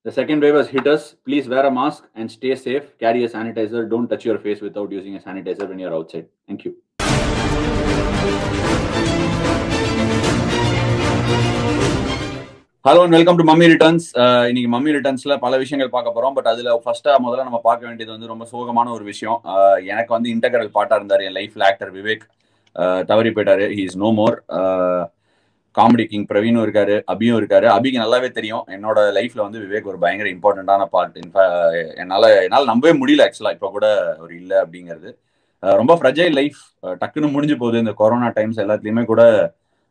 The second wave has hit us. Please wear a mask and stay safe. Carry a sanitizer. Don't touch your face without using a sanitizer when you're outside. Thank you. Hello and welcome to mummy returns. இன்னைக்கு mummy ரிட்டர்ன்ஸ்ல பல விஷயங்கள் பார்க்க போறோம். But அதுல ஃபர்ஸ்டா முதல்ல நம்ம பார்க்க வேண்டியது வந்து ரொம்ப சோகமான ஒரு விஷயம். எனக்கு வந்து இன்டெகிரல் பார்ட்டா இருந்தார் என் லைஃப்ல ஆக்டர் விவேக். தவறி போயிட்டாரு. He is no more. Comedy king பிரவீனும் இருக்காரு, அபியும் இருக்காரு. அபிக்கு நல்லாவே தெரியும் என்னோட லைஃப்ல வந்து விவேக் ஒரு பயங்கர இம்பார்ட்டன்டான பார்ட். என்னால நம்பவே முடியல ஆக்சுவலா இப்போ கூட ஒரு இல்லை அப்படிங்கிறது. ரொம்ப ஃப்ரெஜைல் லைஃப், டக்குன்னு முடிஞ்சு போகுது இந்த கொரோனா டைம்ஸ் எல்லாத்துலயுமே கூட.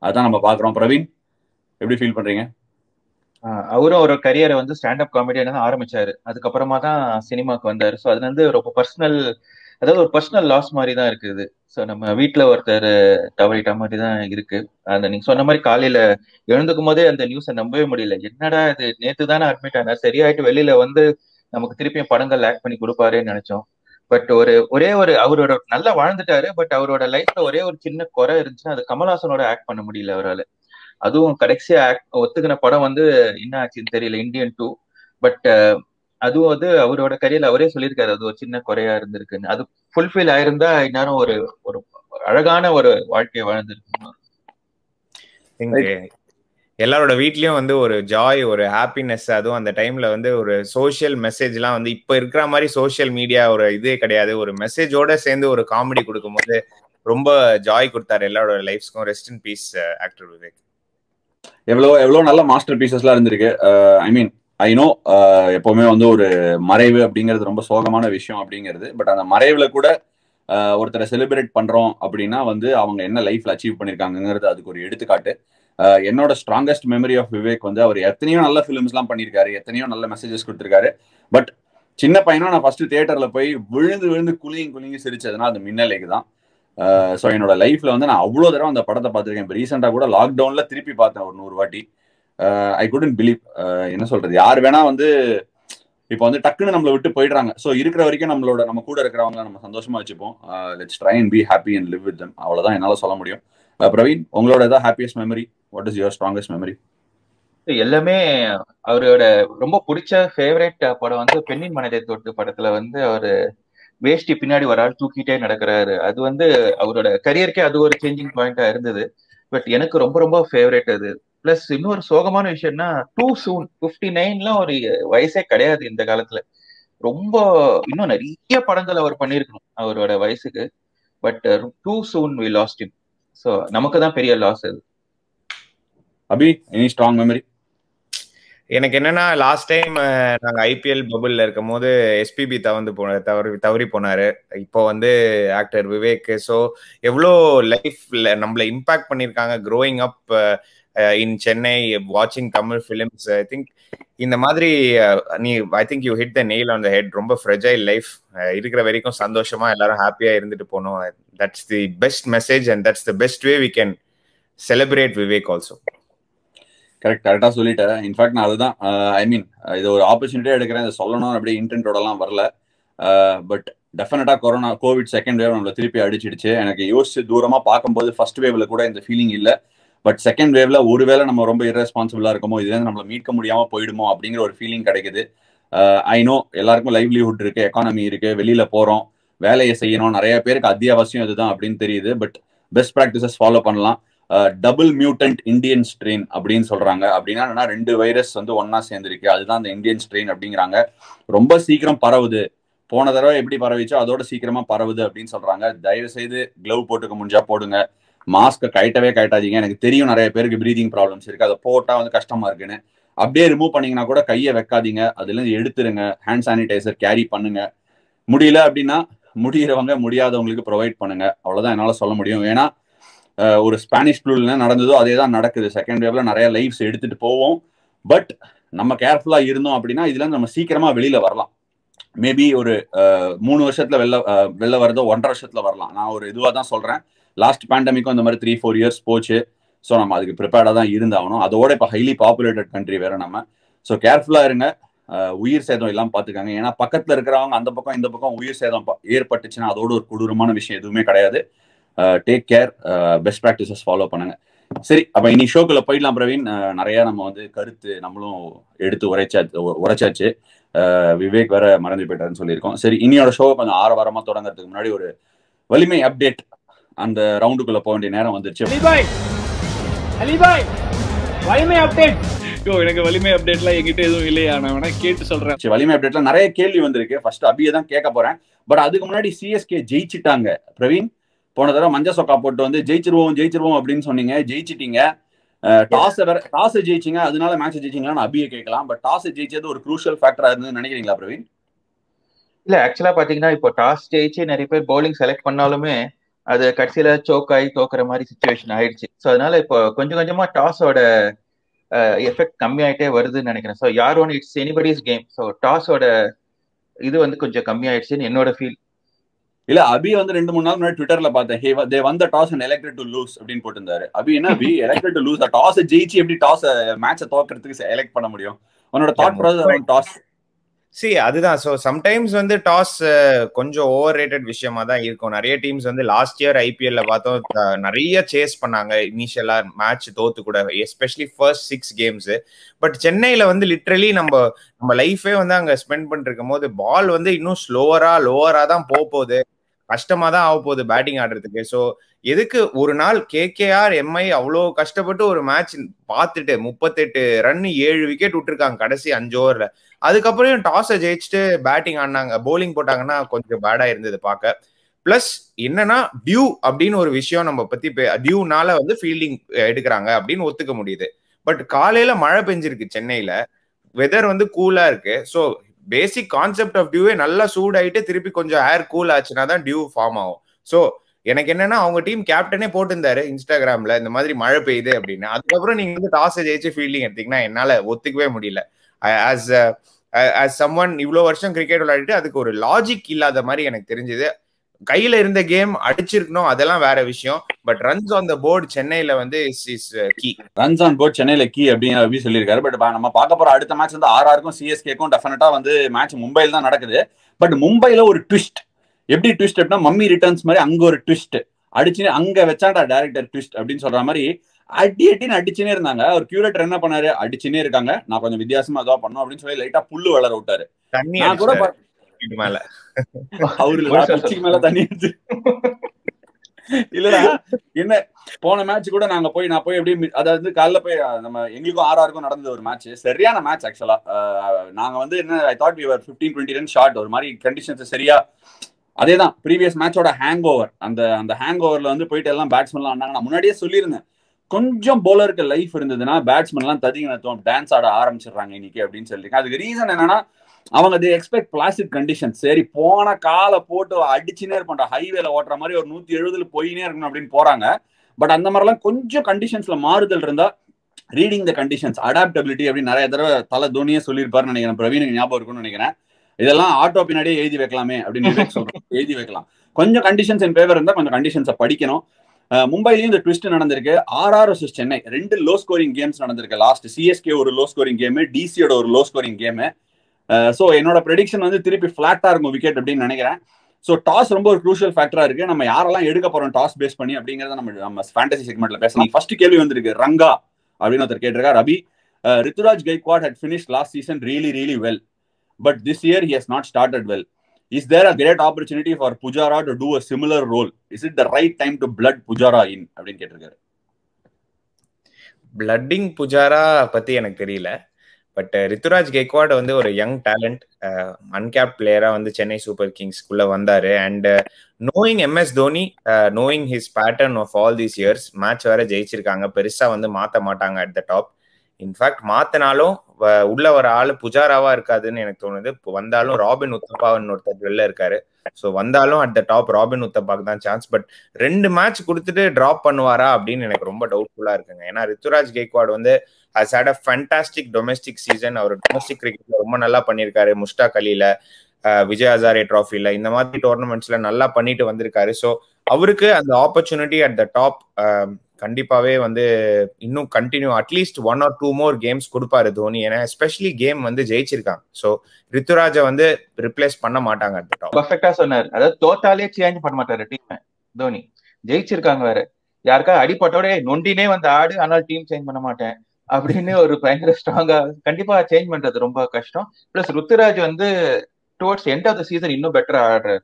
அதான் நம்ம பாக்குறோம். பிரவீன், எப்படி ஃபீல் பண்றீங்க? அவரும் ஒரு கரியரை வந்து ஸ்டாண்டப் காமெடியான தான் ஆரம்பிச்சாரு. அதுக்கப்புறமா தான் சினிமாக்கு வந்தாரு. ஸோ அது வந்து ரொம்ப பர்சனல், அதாவது ஒரு பர்சனல் லாஸ் மாதிரி தான் இருக்குது. ஸோ நம்ம வீட்டில் ஒருத்தர் தவறிட்ட மாதிரி தான் இருக்கு. அந்த நீங்க சொன்ன மாதிரி காலையில எழுந்துக்கும் போதே அந்த நியூஸை நம்பவே முடியல. என்னடா இது, நேத்து தானே அட்மிட் ஆனார், சரியாயிட்டு வெளியில வந்து நமக்கு திருப்பியும் படங்கள் ஆக்ட் பண்ணி கொடுப்பாருன்னு நினைச்சோம். பட் ஒரே ஒரு அவரோட நல்லா வாழ்ந்துட்டாரு. பட் அவரோட லைஃப்ல ஒரே ஒரு சின்ன குறை இருந்துச்சுன்னா அது கமல்ஹாசனோட ஆக்ட் பண்ண முடியல அவரால். அதுவும் கடைசியா ஒத்துக்கின படம் வந்து என்ன ஆச்சுன்னு தெரியல, இந்தியன் 2. பட் அதுவும் வந்து அவரோட கரியர்ல அவரே சொல்லியிருக்காரு அது ஒரு சின்ன குறையா இருந்திருக்குன்னு. அது ஃபுல்ஃபில் ஆயிருந்தா இந்நேரம் ஒரு ஒரு அழகான ஒரு வாழ்க்கையை வாழ்ந்துருக்கு. எல்லாரோட வீட்லயும் வந்து ஒரு ஜாய், ஒரு ஹாப்பினஸ், அதுவும் அந்த டைம்ல வந்து ஒரு சோசியல் மெசேஜ் எல்லாம் வந்து இப்ப இருக்கிற மாதிரி சோசியல் மீடியா ஒரு இதே கிடையாது. ஒரு மெசேஜோட சேர்ந்து ஒரு காமெடி கொடுக்கும் போது ரொம்ப ஜாய் கொடுத்தாரு எல்லாரோட லைஃப்ஸ்க்கும். Rest in peace actor Vivek. எவ்வளோ நல்ல மாஸ்டர் பீசஸ்லாம் இருந்திருக்கு. ஐ மீன் ஐ நோ எப்பவுமே வந்து ஒரு மறைவு அப்படிங்கிறது ரொம்ப சோகமான விஷயம் அப்படிங்கிறது. பட் அந்த மறைவுல கூட ஒருத்தரை செலிப்ரேட் பண்றோம் அப்படின்னா வந்து அவங்க என்ன லைஃப்ல அச்சீவ் பண்ணிருக்காங்கிறது அதுக்கு ஒரு எடுத்துக்காட்டு. என்னோட ஸ்ட்ராங்கஸ்ட் மெமரி ஆஃப் விவேக் வந்து அவர் எத்தனையோ நல்ல ஃபிலிம்ஸ்லாம் பண்ணியிருக்காரு, எத்தனையோ நல்ல மெசேஜஸ் கொடுத்துருக்காரு. பட் சின்ன பையனா நான் ஃபர்ஸ்ட் தியேட்டர்ல போய் விழுந்து குலுங்கி சிரிச்சதுன்னா அது மின்னலைக்கு தான். ஸோ என்னோட லைஃப்ல வந்து நான் அவ்வளோ தடவை அந்த படத்தை பார்த்துருக்கேன். இப்போ ரீசெண்டாக கூட லாக்டவுன்ல திருப்பி பார்த்தேன் ஒரு 100 வாட்டி. ஐ குடன்ட் பிலீவ். என்ன சொல்றது, யார் வேணா வந்து இப்போ வந்து டக்குன்னு நம்மளை விட்டு போயிடுறாங்க. ஸோ இருக்கிற வரைக்கும் நம்ம கூட இருக்கிறவங்க நம்ம சந்தோஷமா வச்சுப்போம். Let's try and be happy and live with them. அவ்வளோதான் என்னால் சொல்ல முடியும். பிரவீன், உங்களோட ஏதாவது happiest memory? What is your strongest memory? எல்லாமே அவரோட ரொம்ப பிடிச்ச ஃபேவரட் படம் வந்து பெண்ணின் மனதை தொட்டு படத்துல வந்து அவரு வேஷ்டி பின்னாடி ஒரு ஆள் தூக்கிட்டே நடக்கிறாரு. அது வந்து அவரோட கரியருக்கே அது ஒரு சேஞ்சிங் பாயிண்டா இருந்தது. பட் எனக்கு ரொம்ப ரொம்ப ஃபேவரட் அது. பிளஸ் இன்னொரு சோகமான விஷயம்னா டூ சூன் 59லாம் ஒரு வயசே கிடையாது இந்த காலத்துல. ரொம்ப இன்னும் நிறைய படங்கள் அவர் பண்ணியிருக்கணும் அவரோட வயசுக்கு. But too soon we lost him. So நமக்கு தான் பெரிய லாஸ் அது. Abhi, any strong memory? எனக்கு என்னன்னா, லாஸ்ட் டைம் நாங்க ஐபிஎல் பபுள்ல இருக்கும் போது எஸ்பிபி தவறி போனாரு. இப்போ வந்து ஆக்டர் விவேக். ஸோ எவ்வளோ லைஃப்ல நம்மள இம்பாக்ட் பண்ணியிருக்காங்க க்ரோயிங் அப் இன் சென்னை, வாட்சிங் தமிழ் ஃபிலிம்ஸ். ஐ திங்க் இந்த மாதிரி I think you hit the nail on the head. ரொம்ப ஃப்ரெஜைல் லைஃப். இருக்கிற வரைக்கும் சந்தோஷமா எல்லாரும் ஹாப்பியா இருந்துட்டு போனோம். That's the best message and that's the best way we can celebrate Vivek also. கரெக்டாக சொல்லிட்டேன். இன்ஃபேக்ட் நான் அதுதான் ஐ மீன் இது ஒரு ஆப்பர்ச்சுனிட்டியாக எடுக்கிறேன். இதை சொல்லணும் அப்படியே இன்டென்ட்டோடலாம் வரல. பட் டெஃபினட்டாக கோவிட் செகண்ட் வேவ் நம்மளை திருப்பி அடிச்சிடுச்சு. எனக்கு யோசிச்சு தூரமாக பார்க்கும்போது ஃபர்ஸ்ட் வேவ்ல கூட இந்த ஃபீலிங் இல்லை. பட் செகண்ட் வேவ்ல ஒருவேளை நம்ம ரொம்ப இரஸ்பான்சிபிளா இருக்கமோ, இதுலேருந்து நம்மளை மீட்க முடியாமல் போயிடுமோ அப்படிங்கிற ஒரு ஃபீலிங் கிடைக்குது. ஐ நோ எல்லாருக்கும் லைவ்லிஹுட் இருக்கு, எக்கானமி இருக்கு, வெளியில போகிறோம், வேலையை செய்யணும், நிறைய பேருக்கு அத்தியாவசியம் இதுதான் அப்படின்னு தெரியுது. பட் பெஸ்ட் ப்ராக்டிசஸ் ஃபாலோ பண்ணலாம். டபுள் மியூட்டன்ட் இந்தியன் ஸ்ட்ரெயின் அப்படின்னு சொல்றாங்க. அப்படின்னா 2 வைரஸ் வந்து ஒன்னா சேர்ந்துருக்கு, அதுதான் அந்த இந்தியன் ஸ்ட்ரெயின் அப்படிங்கிறாங்க. ரொம்ப சீக்கிரம் பரவுது, போன தடவை எப்படி பரவிச்சோ அதோட சீக்கிரமா பரவுது அப்படின்னு சொல்றாங்க. தயவு செய்து கிளவ் போட்டுக்க முடிஞ்சா போடுங்க, மாஸ்கை கட்டாதீங்க. எனக்கு தெரியும் நிறைய பேருக்கு பிரீதிங் ப்ராப்ளம்ஸ் இருக்கு, அதை போட்டா வந்து கஷ்டமா இருக்குன்னு. அப்படியே ரிமூவ் பண்ணீங்கன்னா கூட கையை வைக்காதீங்க, அதுல இருந்து எடுத்துருங்க. ஹேண்ட் சானிடைசர் கேரி பண்ணுங்க. முடியல அப்படின்னா முடியாதவங்களுக்கு ப்ரொவைட் பண்ணுங்க. அவ்வளவுதான் என்னால சொல்ல முடியும். ஏன்னா ஒரு ஸ்பானிஷ் ஃப்ளூல நடந்ததோ அதே தான் நடக்குது. செகண்ட் வேவ்ல நிறைய லைஃப்ஸ் எடுத்துட்டு போவோம். பட் நம்ம கேர்ஃபுல்லா இருந்தோம் அப்படின்னா இதுல நம்ம சீக்கிரமா வெளியில வரலாம். மேபி ஒரு 3 வருஷத்துல வெளில வரதோ 1.5 வருஷத்துல வரலாம். நான் ஒரு இதுவா தான் சொல்றேன். லாஸ்ட் பேண்டமிக்கும் இந்த மாதிரி 3-4 இயர்ஸ் போச்சு. ஸோ நம்ம அதுக்கு ப்ரிப்பேர்டா தான் இருந்தாகணும். அதோட இப்போ ஹைலி பாப்புலேட்டட் கண்ட்ரி வேற நம்ம. ஸோ கேர்ஃபுல்லா இருங்க, உயிர் சேதம் இல்லாம பாத்துக்காங்க. ஏன்னா பக்கத்துல இருக்கிறவங்க அந்த பக்கம் இந்த பக்கம் உயிர் சேதம் ஏற்பட்டுச்சுன்னா அதோட ஒரு கொடூரமான விஷயம் எதுவுமே கிடையாது. Take care, best practices follow பண்ணுங்க. சரி, அப்ப இனி ஷோக்குள்ள போயிடலாம் பிரவீன். நிறைய நம்ம வந்து கருத்து நம்மளும் எடுத்து உரைச்சாச்சு. விவேக் வேற மறந்து போயிட்டாருன்னு சொல்லியிருக்கோம். சரி, இனியோட ஷோ கொஞ்சம் ஆரவாரமா தொடங்குறதுக்கு முன்னாடி ஒரு வலிமை அப்டேட், அந்த ரவுண்டுக்குள்ள போக வேண்டிய நேரம் வந்துருச்சு. வலிமை அப்டேட். எனக்கு வலிமை அப்டேட்லாம் என்கிட்ட எதுவும் இல்லையா, நான் வேணா கேட்டு சொல்றேன். வலிமை அப்டேட்ல நிறைய கேள்வி வந்திருக்கு. ஃபர்ஸ்ட் அபியை தான் கேட்க போறேன். பட் அதுக்கு முன்னாடி சிஎஸ்கே ஜெயிச்சிட்டாங்க பிரவீன். போன தடவை மஞ்ச சொக்கா போட்டு வந்து ஜெயிச்சிருவோம் அப்படின்னு சொன்னீங்க, ஜெயிச்சிட்டீங்க. டாஸ் ஜெயிச்சிங்க, அதனால மேட்ச் ஜெயிச்சிங்களான்னு அபியை கேட்கலாம். பட் டாஸ் ஜெயிச்சது ஒரு குரூஷியல் ஃபேக்டரா இருந்து நினைக்கிறீங்களா பிரவீன்? இல்ல, ஆக்சுவலா பாத்தீங்கன்னா இப்போ டாஸ் ஜெயிச்சு நிறைய பேர் பவுலிங் செலக்ட் பண்ணாலுமே அது கடைசியில சோக் ஆகி தோக்குற மாதிரி சிச்சுவேஷன் ஆயிடுச்சு. ஸோ அதனால இப்போ கொஞ்சம் கொஞ்சமா டாஸோட எஃபெக்ட் கம்மியாயிட்டே வருதுன்னு நினைக்கிறேன். ஸோ யார் won it's anybody's game. So டாஸோட இது வந்து கொஞ்சம் கம்மியாயிடுச்சுன்னு என்னோட ஃபீல். இல்ல, அபி வந்து 2-3 நாள் முன்னாடி ட்விட்டர்ல பார்த்தேன், they won the toss and elected to lose அப்படின்னு போட்டிருந்தாரு. அபி என்ன அபி elected to lose? டாஸ் ஜெயிச்சு எப்படி டாஸ் மேட்சை தோக்கிறதுக்கு செலக்ட் பண்ண முடியும்? உன்னோட தாட் ப்ராசஸ் டாஸ். அதுதான். ஸோ சம்டைம்ஸ் வந்து டாஸ் கொஞ்சம் ஓவர் ரேட்டட் விஷயமா தான் இருக்கும். நிறைய டீம்ஸ் வந்து லாஸ்ட் இயர் ஐபிஎல்ல பார்த்தோம், நிறைய சேஸ் பண்ணாங்க இனிஷியலா மேட்ச் தோத்து கூட, எஸ்பெஷலி ஃபர்ஸ்ட் 6 கேம்ஸ். பட் சென்னையில வந்து லிட்ரலி நம்ம லைஃபே வந்து அங்க ஸ்பெண்ட் பண்ணிட்டு இருக்கும் போது பால் வந்து இன்னும் லோவரா தான் போகுது, கஷ்டமா தான் ஆக போகுது பேட்டிங் ஆடுறதுக்கு. ஸோ எதுக்கு ஒரு நாள் கேகேஆர் எம்ஐ அவ்வளோ கஷ்டப்பட்டு ஒரு மேட்ச் பார்த்துட்டு 38 ரன் 7 விக்கெட் விட்டுருக்காங்க கடைசி 5 ஓவர்ல. அதுக்கப்புறம் டாஸை ஜெயிச்சுட்டு பேட்டிங் ஆடினாங்க, பவுலிங் போட்டாங்கன்னா கொஞ்சம் பேடா இருந்தது பார்க்க. பிளஸ் என்னன்னா டியூ அப்படின்னு ஒரு விஷயம் நம்ம பத்தி டியூனால வந்து ஃபீல்டிங் எடுக்கிறாங்க அப்படின்னு ஒத்துக்க முடியுது. பட் காலையில மழை பெஞ்சிருக்கு சென்னையில, வெதர் வந்து கூலா இருக்கு. ஸோ பேசிக் கான்செப்ட் ஆஃப் டியூவே நல்லா சூடாயிட்டு திருப்பி கொஞ்சம் ஏர் கூல் ஆச்சுன்னா தான் டியூ ஃபார்ம் ஆகும். ஸோ எனக்கு என்னன்னா அவங்க டீம் கேப்டனே போட்டிருந்தாரு இன்ஸ்டாகிராம்ல இந்த மாதிரி மழை பெய்யுது அப்படின்னு. அதுக்கப்புறம் நீங்க வந்து டாஸ் ஜெயிச்சு ஃபீல்டிங் எடுத்தீங்கன்னா என்னால ஒத்துக்கவே முடியல. ஆஸ் சம்ஒன் இவ்வளோ வருஷம் கிரிக்கெட் விளையாடிட்டு அதுக்கு ஒரு லாஜிக் இல்லாத மாதிரி எனக்கு தெரிஞ்சது. கையில இருந்த கேம் அடிச்சிருக்கணும், அதெல்லாம் வேற விஷயம். But runs on the board சென்னையில வந்து is key. Runs on board சென்னையில கீ அப்படின்னு சொல்லியிருக்காரு. பட் நம்ம பார்க்க போற அடுத்த மேட்ச் வந்து ஆர்ஆருக்கும் சிஎஸ்கேக்கும் டெஃபினட்டா வந்து மேட்ச் மும்பையில் தான் நடக்குது. பட் மும்பைல ஒரு ட்விஸ்ட். எப்படி ட்விஸ்ட் அப்படின்னா மம்மி ரிட்டர்ன்ஸ் மாதிரி அங்க ஒரு ட்விஸ்ட் அடிச்சு அங்க வச்சாண்டா டைரக்டர் ட்விஸ்ட் அப்படின்னு சொல்ற மாதிரி அடின்னு அடிச்சுனே இருந்தாங்க. ஒரு கியூரேட்டர் என்ன பண்ணாரு, அடிச்சுனே இருக்காங்க, நான் கொஞ்சம் வித்தியாசமா ஏதோ பண்ணும் அப்படின்னு சொல்லி லைட்டா புல்லு வளர விட்டாரு. நான் கூட மேல அவரு மேல தண்ணி அடிச்சு இல்லடா என்ன போன மேட்ச் கூட நான் போய் எப்படி அதாவது காலைல போய் நம்ம எங்களுக்கும் ஆர்ஆருக்கும் நடந்தது ஒரு மேட்ச், சரியான மேட்ச் ஆக்சுவலா. நாங்க வந்து என்ன I thought we were 15-20 run short. ஒரு மாதிரி கண்டிஷன்ஸ் சரியா அதேதான் ப்ரீவியஸ் மேட்சோட ஹேங் ஓவர். அந்த ஹேங் ஓவர்ல வந்து போயிட்டு எல்லாம் பேட்ஸ்மேன்லாம் ஆனாங்க. நான் முன்னாடியே சொல்லியிருந்தேன், கொஞ்சம் பவுலருக்கு லைஃப் இருந்ததுன்னா பேட்ஸ்மேன்லாம் ததிங்கினத்துவம் டான்ஸ் ஆட ஆரம்பிச்சிடுறாங்க இன்னைக்கு அப்படின்னு சொல்லியிருக்கேன். அதுக்கு ரீசன் என்னன்னா அவங்க தே எக்ஸ்பெக்ட் பிளாஸ்டிக் கண்டிஷன். சரி போன காலை போட்டு அடிச்சுனே இருப்பான், ஹைவேல ஓட்டுற மாதிரி ஒரு 170 போயினே இருக்கணும் அப்படின்னு போறாங்க. பட் அந்த மாதிரிலாம் கொஞ்சம் கண்டிஷன்ஸ்ல மாறுதல் இருந்தா ரீடிங் த கண்டிஷன்ஸ், அடாப்டபிலிட்டி அப்படின்னு நிறைய தடவை தலை தோனியே சொல்லியிருப்பாருன்னு நினைக்கிறேன். பிரவீனுக்கு ஞாபகம் இருக்கும்னு நினைக்கிறேன். இதெல்லாம் ஆட்டோ பின்னாடியே எழுதி வைக்கலாமே அப்படின்னு சொல்றோம். எழுதி வைக்கலாம். கொஞ்சம் கண்டிஷன்ஸ் இன் ஃபேவர் இருந்தா கொஞ்சம் கண்டிஷன்ஸை படிக்கணும். மும்பைலையும் இந்த ட்விஸ்ட் நடந்திருக்கு. RR versus Chennai 2 low scoring games நடந்திருக்கு. லாஸ்ட் சிஎஸ்கே ஒரு லோ ஸ்கோரிங் கேம், டிசியோட ஒரு லோ ஸ்கோரிங் கேம். ஸோ என்னோட ப்ரெடிக்ஷன் வந்து திருப்பி ஃபிளாட்டா இருக்கும் விக்கெட் அப்படின்னு நினைக்கிறேன். ஸோ டாஸ் ரொம்ப ஒரு க்ரூஷியல் ஃபேக்டரா இருக்கு. நம்ம யாரெல்லாம் எடுக்க போறோம் டாஸ் பேஸ் பண்ணி அப்படிங்கறத நம்ம ஃபேண்டசி செக்மெண்ட்ல பேசலாம். ஃபர்ஸ்ட் கேள்வி வந்திருக்கு, ரங்கா அப்படின்னு ஒருத்தர் கேட்டிருக்காரு. அபி, Rituraj Gaikwad had finished last season really well, but this year he has not started well. Is there a great opportunity for Pujara to do a similar role? Is it the right time to blood Pujara in அப்படின்னு கேட்டிருக்காரு. Bleeding Pujara பத்தி எனக்கு தெரியல. But Rituraj Gaikwad வந்து ஒரு young talent, uncapped பிளேயரா வந்து Chennai super கிங்ஸ்குள்ள வந்தாரு. And knowing MS Dhoni, knowing his pattern of all these years, match வேற ஜெயிச்சிருக்காங்க, பெருசா வந்து மாத்த மாட்டாங்க அட் த டாப். இன்ஃபேக்ட் மாத்தினாலும் உள்ள வர ஆளு புஜாராவா இருக்காதுன்னு எனக்கு தோணுது. இப்போ வந்தாலும் ராபின் உத்தப்பான்னு ஒருத்தர் வெளில இருக்காரு. ஸோ வந்தாலும் அட் த டாப் ராபின் உத்தப்பாக்கு தான் சான்ஸ். பட் 2 மேட்ச் கொடுத்துட்டு டிராப் பண்ணுவாரா அப்படின்னு எனக்கு ரொம்ப டவுட்ஃபுல்லா இருக்குங்க. ஏன்னா ரித்துராஜ் கெய்க்வாட் வந்து has had a fantastic domestic season. அவர் டொமஸ்டிக் கிரிக்கெட்ல ரொம்ப நல்லா பண்ணியிருக்காரு. முஷ்டாக் அலில, விஜய் ஹசாரே ட்ராஃபில, இந்த மாதிரி டோர்னமெண்ட்ஸ்ல நல்லா பண்ணிட்டு வந்திருக்காரு. ஸோ அவருக்கு அந்த ஆப்பர்ச்சுனிட்டி அட் த டாப் கண்டிப்பாவே வந்து இன்னும் continue at least 1 or 2 more games கொடுப்பாரு தோனி. ஏன்னா எஸ்பெஷலி கேம் வந்து ஜெயிச்சிருக்காங்க. ஸோ ரித்துராஜை வந்து ரிப்ளேஸ் பண்ண மாட்டாங்க அட் த டாப். பர்ஃபெக்டா சொன்னார். அதாவது தோத்தாலே சேஞ்ச் பண்ண மாட்டாரு டீம் தோனி. ஜெயிச்சிருக்காங்க வேற. யாருக்கா அடிப்பட்டோட நொண்டினே வந்து ஆடு, ஆனால் டீம் சேஞ்ச் பண்ண மாட்டேன் அப்படின்னு ஒரு பயங்கர ஸ்ட்ராங்கா கண்டிப்பா சேஞ்ச் பண்றது ரொம்ப கஷ்டம். பிளஸ் ருத்துராஜ் வந்து towards end of the season இன்னும் பெட்டரா ஆடுறாரு.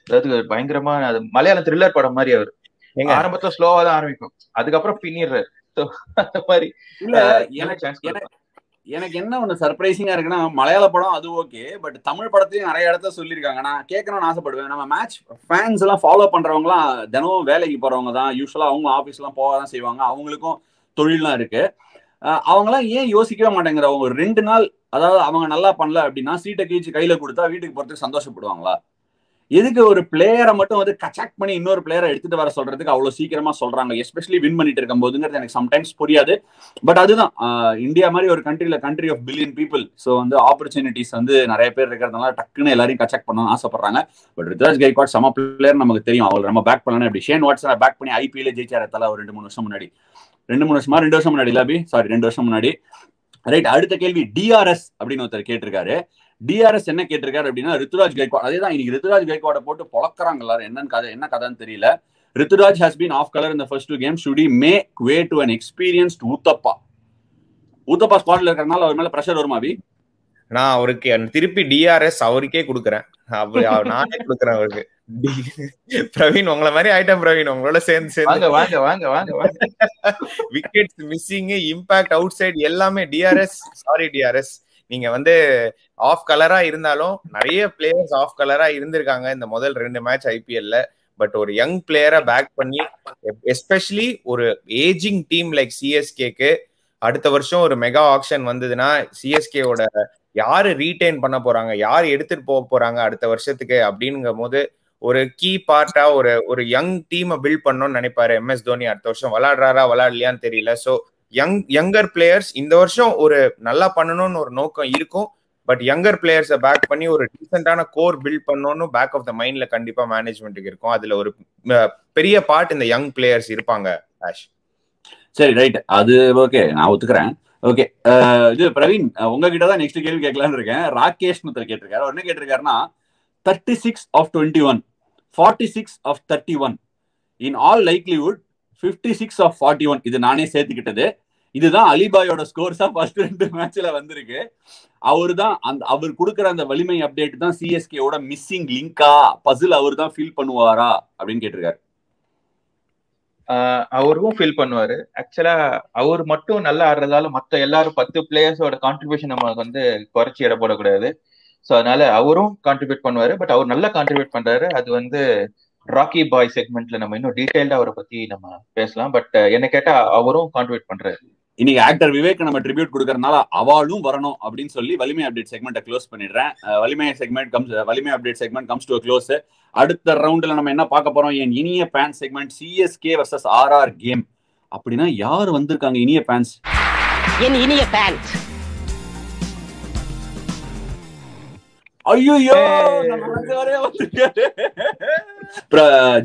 அதாவது பயங்கரமா அது மலையாளம் த்ரில்லர் படம் மாதிரி. அவர் ஆரம்பத்துல ஸ்லோவா தான் ஆரம்பிக்கும், அதுக்கப்புறம் பின்னிடுறாரு. அந்த மாதிரி எனக்கு என்ன ஒண்ணு சர்ப்ரைசிங்கா இருக்குன்னா, மலையாள படம் அது ஓகே, பட் தமிழ் படத்தையும் நிறைய இடத்துல சொல்லியிருக்காங்க. நான் கேட்கணும்னு ஆசைப்படுவேன். நம்ம மேட்ச் ஃபேன்ஸ் எல்லாம் ஃபாலோ பண்றவங்க எல்லாம் தினமும் வேலைக்கு போறவங்க தான், யூஸ்வலா அவங்க ஆபீஸ் எல்லாம் போக தான் செய்வாங்க, அவங்களுக்கும் தொழில்லாம் இருக்கு. அவங்க எல்லாம் ஏன் யோசிக்கவே மாட்டேங்கிறவங்க? ஒரு 2 நாள், அதாவது அவங்க நல்லா பண்ணல அப்படின்னா சீட்டை கீழ்ச்சி கையில கொடுத்தா வீட்டுக்கு போறதுக்கு சந்தோஷப்படுவாங்களா? எதுக்கு ஒரு பிளேயரை மட்டும் வந்து கச்சாக் பண்ணி இன்னொரு பிளேயரை எடுத்துட்டு வர சொல்றதுக்கு அவ்வளவு சீக்கிரமா சொல்றாங்க, எஸ்பெஷலி வின் பண்ணிட்டு இருக்கும் போதுங்கிறது எனக்கு சம்டைம்ஸ் புரியாது. பட் அதுதான் இந்தியா மாதிரி ஒரு கண்ட்ரில, country of billion people, so வந்து ஆப்பர்ச்சுனிட்டிஸ் வந்து நிறைய பேர் இருக்கிறதுனால டக்குன்னு எல்லாரையும் கச்சாக் பண்ணணும்னு ஆசைப்படுறாங்க. பட் ருத்துராஜ் கைக்வாட் சம பிளேயர் நமக்கு தெரியும். அவர் நம்ம பேக் பண்ணலாம். எப்படி ஷேன் வாட்ஸனை பேக் பண்ணி ஐபிஎல் ஜெயிச்சார் தலை ஒரு 2-3 வருஷம் முன்னாடி. 2 வருஷம் முன்னாடி லாபி, சாரி 2 வருஷம் முன்னாடி. ரைட். அடுத்த கேள்வி டிஆர்எஸ் அப்படின்னு ஒருத்தர் கேட்டிருக்காரு. டிஆர்எஸ் என்ன கேட்டிருக்காரு அப்படின்னா, ருத்துராஜ் கைக்வாட், அதேதான் இன்னைக்கு ருத்துராஜ் கைக்வாட போட்டு பொழக்கிறாங்க எல்லாரும். என்ன கதைன்னு தெரியல. Ruturaj has been off color in the first 2 games. Should he make way to an experienced Uthappa ஸ்குவாட்ல இருக்கறனால அவர் மேல பிரஷர் வருமா? அபி, நான் அவருக்கு திருப்பி டிஆர்எஸ் அவருக்கே கொடுக்குறேன். நானே கொடுக்குறேன் அவருக்கு. பிரவீன் உங்களை மாதிரி ஐட்டம். பிரவீன் உங்களோட சேர்ந்து wickets missing, impact, outside எல்லாமே டிஆர்எஸ். சாரி டிஆர்எஸ், நீங்க வந்து ஆஃப் கலரா இருந்தாலும் நிறைய பிளேயர்ஸ் ஆஃப் கலரா இருந்திருக்காங்க இந்த முதல் 2 மேட்ச் ஐபிஎல்ல. பட் ஒரு யங் பிளேயரை பேக் பண்ணி, எஸ்பெஷலி ஒரு ஏஜிங் டீம் லைக் சிஎஸ்கேக்கு அடுத்த வருஷம் ஒரு மெகா ஆக்ஷன் வந்ததுன்னா சிஎஸ்கேவோட யாரு ரீடைன் பண்ண போறாங்க, யாரு எடுத்துட்டு போக போறாங்க அடுத்த வருஷத்துக்கு அப்படிங்கும் போது ஒரு கீ பார்ட்டா ஒரு யங் டீமை பில்ட் பண்ணணும்னு நினைப்பாரு எம்எஸ் தோனி. அடுத்த வருஷம் விளையாடுறாரா விளையாடலையான்னு தெரியல. ஸோ யங்கர் பிளேயர்ஸ் இந்த வருஷம் ஒரு நல்லா பண்ணணும்னு ஒரு நோக்கம் இருக்கும். பட் யங்கர் பிளேயர்ஸை பேக் பண்ணி ஒரு டீசென்டான கோர் பில்ட் பண்ணணும்னு பேக் ஆஃப் த மைண்ட்ல கண்டிப்பா மேனேஜ்மெண்ட்டுக்கு இருக்கும். அதுல ஒரு பெரிய பார்ட் இந்த யங் பிளேயர்ஸ் இருப்பாங்க. ஆஷ், சரி, ரைட், அது ஓகே, நான் ஒத்துக்கிறேன். ஓகே, இது பிரவீன் உங்ககிட்ட தான் நெக்ஸ்ட் கேள்வி கேட்கலான்னு இருக்கேன். ராகேஷ் கேட்டிருக்காரு. அவர் என்ன கேட்டிருக்காருன்னா, 36 of 21, 46 of 31, in all likelihood 56 of 41. இது நானே சேர்த்துக்கிட்டது. இதுதான் அலிபாயோட ஸ்கோர்ஸா ஃபர்ஸ்ட் 2 மேட்ச்ல வந்திருக்கு. அவர் கொடுக்குற அந்த வலிமை அப்டேட் தான் சிஎஸ்கேவோட மிஸ்ஸிங் லிங்கா, பசில் அவர் தான் ஃபீல் பண்ணுவாரா அப்படின்னு கேட்டிருக்காரு. அவரும் ஃபீல் பண்ணுவாரு. ஆக்சுவலா அவர் மட்டும் நல்லா ஆடுறதால மற்ற எல்லாரும் 10 பிளேயர்ஸோட கான்ட்ரிபியூஷன் நம்ம வந்து குறைச்சி இட போடக்கூடாது. ஸோ அதனால அவரும் கான்ட்ரிபியூட் பண்ணுவாரு. பட் அவர் நல்லா கான்ட்ரிபியூட் பண்றாரு. அது வந்து ராக்கி பாய் செக்மெண்ட்ல நம்ம இன்னும் டீடைல்டா அவரை பத்தி நம்ம பேசலாம். பட் என்ன கேட்டா அவரும் கான்ட்ரிபியூட் பண்றாரு. இன்னைக்கு ஆக்டர் விவேக் நம்ம ட்ரிபியூட் கொடுக்கறதுனால அவார்டும் வரணும் அப்படின்னு சொல்லி வலிமை அப்டேட் செக்மெண்ட்டை க்ளோஸ் பண்ணிடுறேன். Valimai update segment comes to close. அடுத்த ரவுண்ட்ல நம்ம என்ன பார்க்க போறோம்? என் இனிய fans segment, CSK versus RR game. அப்படின்னா யார் வந்திருக்காங்க இனிய ஃபேன்ஸ்? என் இனிய ஃபேன்ஸ். ஐயோ,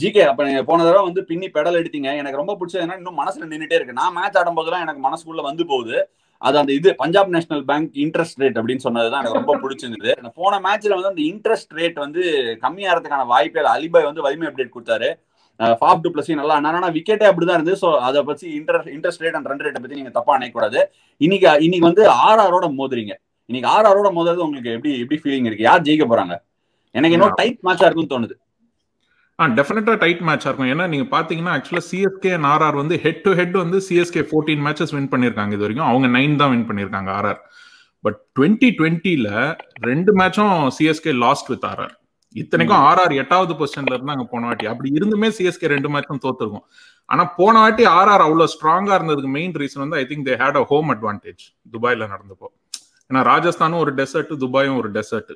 ஜிகே, அப்ப நீங்க போன தடவை வந்து பின்னி பெடல் எடுத்தீங்க. எனக்கு ரொம்ப பிடிச்சது என்ன, இன்னும் மனசுல நின்றுட்டே இருக்கு. நான் மேட்ச் ஆடும் போதெல்லாம் எனக்கு மனசுக்குள்ள வந்து போகுது. அது அந்த இது Punjab national bank interest rate அப்படின்னு சொன்னதுதான் எனக்கு ரொம்ப பிடிச்சிருந்தது. போன மேட்ச்ல வந்து அந்த இன்ட்ரெஸ்ட் ரேட் வந்து கம்மியாகிறதுக்கான வாய்ப்பே இல்லை. அலிபாய் வந்து வலிமை அப்டேட் கொடுத்தாரு. ஃபாப் டு பிளஸ் நல்லா ஆனா விக்கெட்டே அப்படிதான் இருந்து. ஸோ அதை பத்தி இன்ட்ரெஸ்ட் ரேட் அண்ட் ரன் ரேட்டை பத்தி நீங்க தப்பா நினைக்கக்கூடாது. இன்னைக்கு வந்து ஆர்ஆரோட மோதுறீங்க. இன்னைக்கு ஆர்ஆரோட மோதுறது உங்களுக்கு எப்படி ஃபீலிங் இருக்கு? யார் ஜெயிக்க போறாங்க? எனக்கு இன்னும் டைட் மேட்சா இருக்கும்னு தோணுது. டெஃபினட்டா டைட் மேட்சா இருக்கும். ஏன்னா நீங்க பாத்தீங்கன்னா ஆக்சுவலா சிஎஸ்கே அண்ட் ஆர்ஆர் வந்து ஹெட் டு ஹெட் வந்து சிஎஸ்கே 14 மேட்சஸ் வின் பண்ணிருக்காங்க இது வரைக்கும். அவங்க 9 தான் வின் பண்ணிருக்காங்க ஆர்ஆர். பட் 2020ல 2 மேட்சும் சிஎஸ்கே லாஸ்ட் வித் ஆர்ஆர். இத்தனைக்கும் ஆர்ஆர் 8வது பொசிஷன்ல இருந்தாங்க போன வாட்டி. அப்படி இருந்துமே சிஎஸ்கே 2 மேட்சும் தோத்துருக்கும். ஆனா போன வாட்டி ஆர்ஆர் அவ்வளவு ஸ்ட்ராங்கா இருந்ததுக்கு மெயின் ரீசன் வந்து I think they had a home advantage துபாயில நடந்தப்போ. ஏன்னா ராஜஸ்தானும் ஒரு டெசர்ட், துபாயும் ஒரு டெசர்ட்.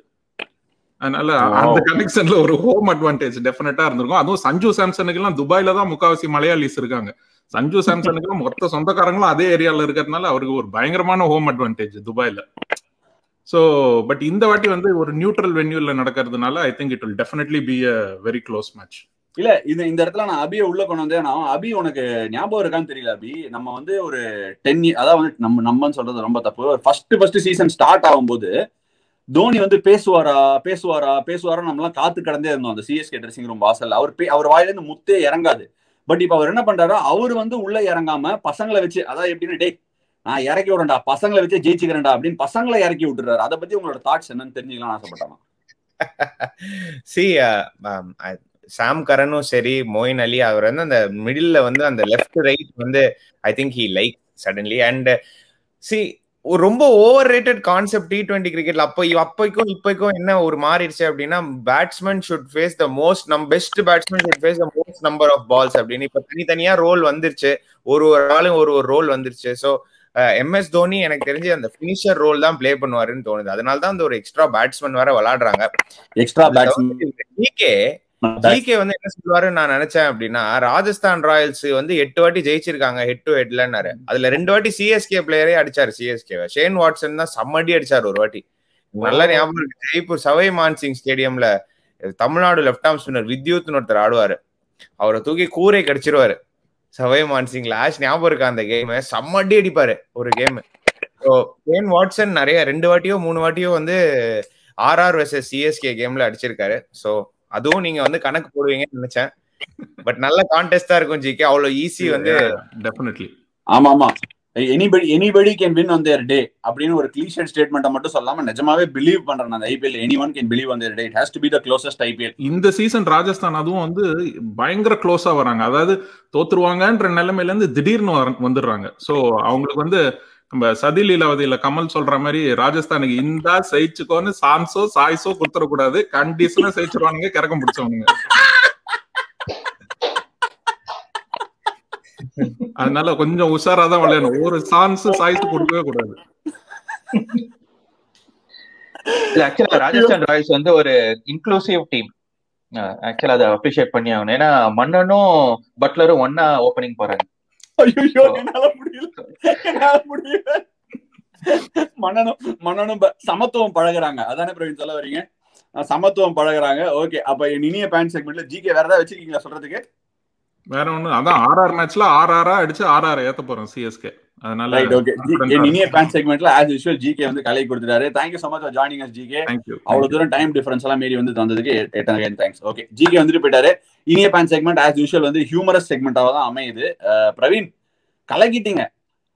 அதனால அந்த கனெக்ஷன்ல ஒரு ஹோம் அட்வான்டேஜ் டெஃபினட்டா இருந்திருக்கும். அதுவும் சஞ்சு சாம்சனுக்கு எல்லாம் துபாயில தான் முக்காவாசி மலையாளிஸ் இருக்காங்க. சஞ்சு சாம்சனுக்கு எல்லாம் மொத்த சொந்தக்காரங்களும் அதே ஏரியால இருக்கிறதுனால அவருக்கு ஒரு பயங்கரமான ஹோம் அட்வான்டேஜ் துபாயில. சோ பட் இந்த வாட்டி வந்து ஒரு நியூட்ரல் வென்யூல நடக்கிறதுனால I think it will definitely be a very close match. இல்ல இந்த இடத்துல நான் அபியை உள்ள கொண்டு வந்தேன். அபி உனக்கு ஞாபகம் இருக்கான்னு தெரியல அபி, நம்ம வந்து ஒரு 10 அதாவது வந்து நம்மன்னு சொல்றது ரொம்ப தப்பு. ஃபர்ஸ்ட் சீசன் ஸ்டார்ட் ஆகும்போது தோனி வந்து பேசுவாரா நம்ம எல்லாம் காத்து கடந்தே இருந்தோம் அந்த சிஎஸ்கே ட்ரெஸ்ஸிங் ரூம் வாசல். அவர் வாயில இருந்து முத்தே இறங்காது. பட் இப்ப அவர் என்ன பண்றாரு, அவரு வந்து உள்ள இறங்காம பசங்களை வச்சு, அதாவது எப்படின்னா, டேய் நான் இறக்கி விடுறேன்டா, பசங்களை வச்சு ஜெயிச்சுக்கிறேன்டா அப்படின்னு பசங்களை இறக்கி விட்டுறாரு. அதை பத்தி உங்களோட தாட்ஸ் என்னன்னு தெரிஞ்சுக்கலாம் ஆசைப்பட்டாங்க. சாம் கரனும் சரி, மொயின் அலி, அவர் வந்து அந்த மிடில் வந்து அந்த லெஃப்ட் ரைட் வந்து I think he like suddenly. And C ஒரு ரொம்ப ஓவர் ரேட்டட் கான்செப்ட் T20 கிரிக்கெட்ல. அப்பைக்கும் இப்பைக்கும் என்ன ஒரு மாறிடுச்சு அப்படின்னா, batsman should face the most best batsman should face the most number of balls அப்படின்னு இப்ப தனித்தனியா ரோல் வந்துருச்சு. ஒரு ஆளும் ஒரு ரோல் வந்துருச்சு. ஸோ MS தோனி எனக்கு தெரிஞ்சு அந்த பினிஷர் ரோல் தான் பிளே பண்ணுவாருன்னு தோணுது. அதனாலதான் அந்த ஒரு எக்ஸ்ட்ரா பேட்ஸ்மேன் வேற விளையாடுறாங்க. எக்ஸ்ட்ரா பேட்ஸ்மேன் ஜிகே வந்து என்ன சொல்லுவாருன்னு நான் நினைச்சேன் அப்படின்னா, ராஜஸ்தான் ராயல்ஸ் வந்து 8 வாட்டி ஜெயிச்சிருக்காங்க ஹெட் டு ஹெட்லன்னாரு. அதுல 2 வாட்டி சிஎஸ்கே பிளேயரே அடிச்சாரு. சிஎஸ்கே ஷேன் வாட்சன் தான் செம்மடி அடிச்சாரு ஒரு வாட்டி. நல்ல ஞாபகம் இருக்கு. ஜெய்ப்பூர் சவை மான்சிங் ஸ்டேடியம்ல தமிழ்நாடு லெப்ட் ஆர்ம் ஸ்பின்னர் வித்யூத்னு ஒருத்தர் ஆடுவாரு. அவரை தூக்கி கூரை கடிச்சிருவாரு சவை மான்சிங். லாஸ்ட் ஞாபகம் இருக்கா அந்த கேம்? செம்மடி அடிப்பாரு ஒரு கேம். ஸோ ஷேன் வாட்சன் நிறைய 2 வாட்டியோ 3 வாட்டியோ வந்து RR vs சிஎஸ்கே கேம்ல அடிச்சிருக்காரு. ஸோ அதுவும் நீங்க வந்து கணக்கு போடுவீங்கன்னு நினைச்சேன். பட் நல்ல கான்டெஸ்டா இருக்கும் ஜிகே. அவ்வளவு ஈஸி வந்து டெஃபினெட்லி. ஆமா anybody can win on their day அப்படின்னு ஒரு கிளீஷே ஸ்டேட்மெண்ட்டை மட்டும் சொல்லாம நிஜமாவே பிலீவ் பண்றேன் அந்த IPL. Anyone can believe on their day. It has to be the closest IPL. இந்த சீசன் ராஜஸ்தான் அதுவும் வந்து பயங்கர க்ளோஸா வராங்க. அதாவது தோத்துருவாங்கன்ற நிலைமையில இருந்து திடீர்னு வந்துடுறாங்க. சோ அவங்களுக்கு வந்து நம்ம சதி லீலாவதியில கமல் சொல்ற மாதிரி ராஜஸ்தானுக்கு இந்த ஜெயிச்சுக்கோன்னு சான்ஸோ சாய்ஸோ கொடுத்துடக்கூடாது. கண்டிஷனா ஜெயிச்சிருவானுங்க, கிறக்கம் பிடிச்சவனுங்க. அதனால கொஞ்சம் உஷாராதான் விளையாடணும். ஒரு சான்ஸ் சாய்ஸ் கொடுக்கவே கூடாது. ஆக்சுவலா ராஜஸ்தான் ராயல்ஸ் வந்து ஒரு இன்க்ளூசிவ் டீம். ஆக்சுவலா அதை அப்ரிஷியேட் பண்ணி ஆகணும். ஏன்னா மன்னனும் பட்லரும் ஒன்னா ஓப்பனிங் போறாங்க. மன்னனும் சமத்துவம் பழகுறாங்க. அதானே பிரவீன் சொல்ல வரீங்க? சமத்துவம் பழகுறாங்க. ஓகே, அப்ப இனிய பேண்ட் செக்மெண்ட்ல ஜிகே வேற ஏதாவது வச்சிருக்கீங்களா சொல்றதுக்கு? வேற ஒண்ணு, அதான் RR மேட்ச்ல RR அடிச்சு RR ஏத்த போறோம் சிஎஸ்கே. அதனால இனிய பேண்ட் செக்மெண்ட்ல ஆஸ் யூசுவல் ஜிகே வந்து கலை கொடுத்துட்டாரு. Thank you so much for joining us GK. அவ்வளவு தூரம் டைம் டிஃபரன்ஸ் எல்லாம் மீறி வந்து தந்ததுக்கு தேங்க்ஸ். ஓகே, ஜிகே வந்துட்டு போயிட்டாரு. இனிய பேண்ட் செக்மெண்ட் ஆஸ் யூசுவல் வந்து ஹியூமரஸ் செக்மெண்டாவா தான் அமையுது. பிரவீன் கலக்கிட்டீங்க.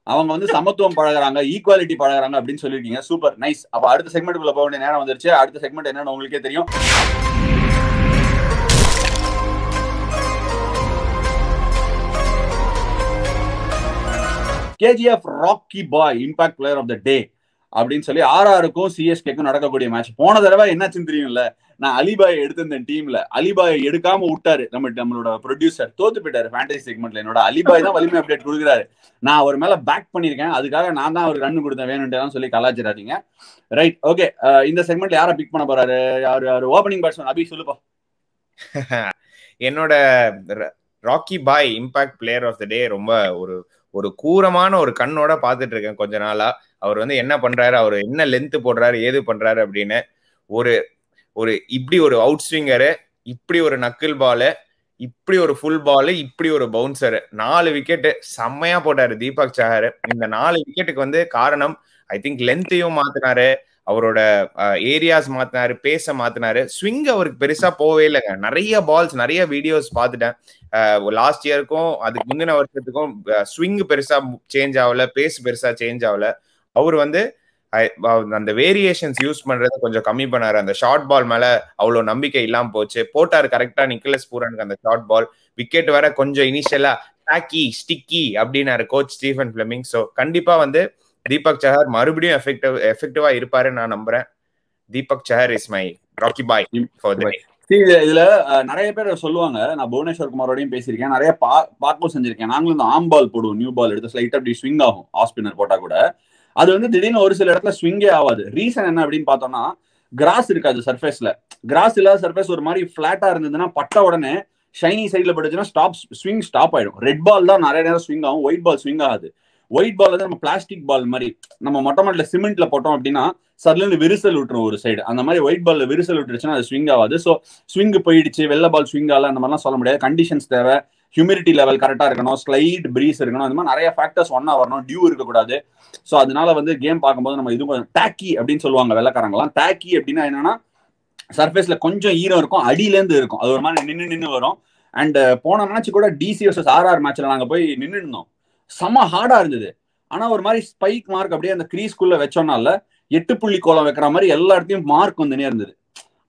அவங்க வந்து சமத்துவம் பழகுறாங்க, ஈக்குவாலிட்டி பழகுறாங்க அப்படின்னு சொல்லிருக்கீங்க. Super, nice. அப்ப அடுத்த செக்மெண்ட்டுக்குள்ள போக வேண்டிய நேரம் வந்துருச்சு. அடுத்த செக்மெண்ட் என்னன்னு உங்களுக்கே தெரியும். KGF Rocky bhai impact player of the day அப்படின்னு சொல்லி RRக்கும் CSKக்கும் நடக்கக்கூடிய மேட்ச். போன தடவை என்னாச்சுன்னு தெரியும்ல, நான் அலிபாய் எடுத்திருந்தேன் டீம்ல. அலிபாய் எடுக்காம விட்டாரு நம்மளோட ப்ரொடியூசர். தோத்து போயிட்டாரு ஃபேண்டசி செக்மெண்ட்ல. என்னோட அலிபாய் தான் வலிமை அப்டேட் கொடுக்குறாரு. நான் அவர் மேல பேக் பண்ணிருக்கேன். அதுக்காக நான் தான் அவருக்கு ரன் கொடுத்தேன் வேணும்ட்டு சொல்லி கலாச்சிடாதீங்க. Right, okay. இந்த செக்மெண்ட்ல யாரை பிக் பண்ண போறாரு? யாரு ஓப்பனிங் பேட்ஸ்மேன்? அபி சொல்லுப்பா. என்னோட rakhi bhai impact player of the டே ரொம்ப ஒரு கூரமான ஒரு கண்ணோட பாத்துட்டு இருக்கேன் கொஞ்ச நாளா. அவர் வந்து என்ன பண்றாரு, அவர் என்ன லென்த் போடுறாரு, ஏது பண்றாரு அப்படின்னு. ஒரு இப்படி ஒரு அவுட் ஸ்விங்கரு, இப்படி ஒரு நக்கிள் பாலு, இப்படி ஒரு ஃபுல் பாலு, இப்படி ஒரு பவுன்சரு, 4 விக்கெட்டு செம்மையா போட்டாரு தீபக் சஹர். இந்த 4 விக்கெட்டுக்கு வந்து காரணம் ஐ திங்க் லென்த்தையும் மாத்தினாரு, அவரோட ஏரியாஸ் மாத்தினாரு, பேச மாத்தினாரு. ஸ்விங் அவருக்கு பெருசா போவே இல்லைங்க. நிறைய பால்ஸ், நிறைய வீடியோஸ் பார்த்துட்டேன். லாஸ்ட் இயருக்கும் அதுக்கு முந்தின வருஷத்துக்கும் ஸ்விங் பெருசா சேஞ்ச் ஆகல, பேஸ் பெருசா சேஞ்ச் ஆகல. அவர் வந்து அந்த வேரியேஷன்ஸ் யூஸ் பண்றதை கொஞ்சம் கம்மி பண்ணாரு. அந்த ஷார்ட் பால் மேல அவ்வளவு நம்பிக்கை இல்லாம போச்சு. போட்டாரு கரெக்டா நிக்கலஸ் பூரனுக்கு அந்த ஷார்ட் பால். விக்கெட் வேற கொஞ்சம் இனிஷியலா டாக்கி ஸ்டிக்கி அப்படின்னாரு கோச் ஸ்டீஃபன் ஃபிளெமிங். ஸோ கண்டிப்பா வந்து தீபக் சஹர் மறுபடியும் எஃபெக்டிவா இருப்பாரு நான் நம்புறேன். Deepak Chahar is my Rocky bhai for the day. இதுல நிறைய பேர் சொல்லுவாங்க, நான் புவனேஸ்வர் குமாரோடையும் பேசியிருக்கேன், நிறைய பார்க்கவும் செஞ்சிருக்கேன். நாங்களும் இந்த ஆம் பால் போடுவோம், நியூ பால் எடுத்து ஸ்லைட்டா அப்படி ஸ்விங் ஆகும். ஆஃப் ஸ்பின்னர் போட்டா கூட அது வந்து திடீர்னு ஒரு சில இடத்துல ஸ்விங்கே ஆகாது. ரீசன் என்ன அப்படின்னு பார்த்தோம்னா, கிராஸ் இருக்காது சர்ஃபேஸ்ல. கிராஸ் இல்லாத சர்ஃபேஸ் ஒரு மாதிரி பிளாட்டா இருந்ததுன்னா பட்ட உடனே ஷைனி சைட்ல பட்டுச்சுன்னா ஸ்விங் ஸ்டாப் ஆயிடும். ரெட் பால் தான் நிறைய நேரம் ஸ்விங் ஆகும், ஒயிட் பால் ஸ்விங் ஆகாது. ஒயிட் பால் வந்து நம்ம பிளாஸ்டிக் பால் மாதிரி நம்ம மொட்டை மாட்டில சிமெண்ட்ல போட்டோம் அப்படின்னா சர்லேருந்து விரிசல் விட்டுரும் ஒரு சைடு. அந்த மாதிரி ஒயிட் பால்ல விரிசல் விட்டுருச்சுன்னா அது ஸ்விங் ஆகாது. ஸோ ஸ்விங் போயிடுச்சு, வெள்ளை பால் ஸ்விங் ஆகல, அந்த மாதிரிலாம் சொல்ல முடியாது. கண்டிஷன்ஸ் தேவை, ஹியூமிடிட்டி லெவல் கரெக்டா இருக்கணும், ஸ்லைட் பிரீஸ் இருக்கணும், அந்த மாதிரி நிறைய ஃபேக்டர்ஸ் ஒன்னா வரணும், டியூ இருக்கக்கூடாது. ஸோ அதனால வந்து கேம் பார்க்கும்போது நம்ம இது டாக்கி அப்படின்னு சொல்லுவாங்க வெள்ளக்காரங்களாம். டாக்கி அப்படின்னா என்னன்னா, சர்ஃபேஸ்ல கொஞ்சம் ஈரம் இருக்கும், அடியிலேருந்து இருக்கும், அது ஒரு மாதிரி நின்று வரும். அண்ட் போன மேட்ச் கூட டிசி வர்சஸ் ஆர்ஆர் மேட்ச்ல நாங்க போய் நின்று இருந்தோம். செம்ம ஹார்டா இருந்தது. ஆனா ஒரு மாதிரி ஸ்பைக் மார்க் அப்படியே அந்த கிரீஸ்குள்ள வச்சோம்னால 8 புள்ளி கோலம் வைக்கிற மாதிரி எல்லா இடத்தையும் மார்க் வந்துனே இருந்தது.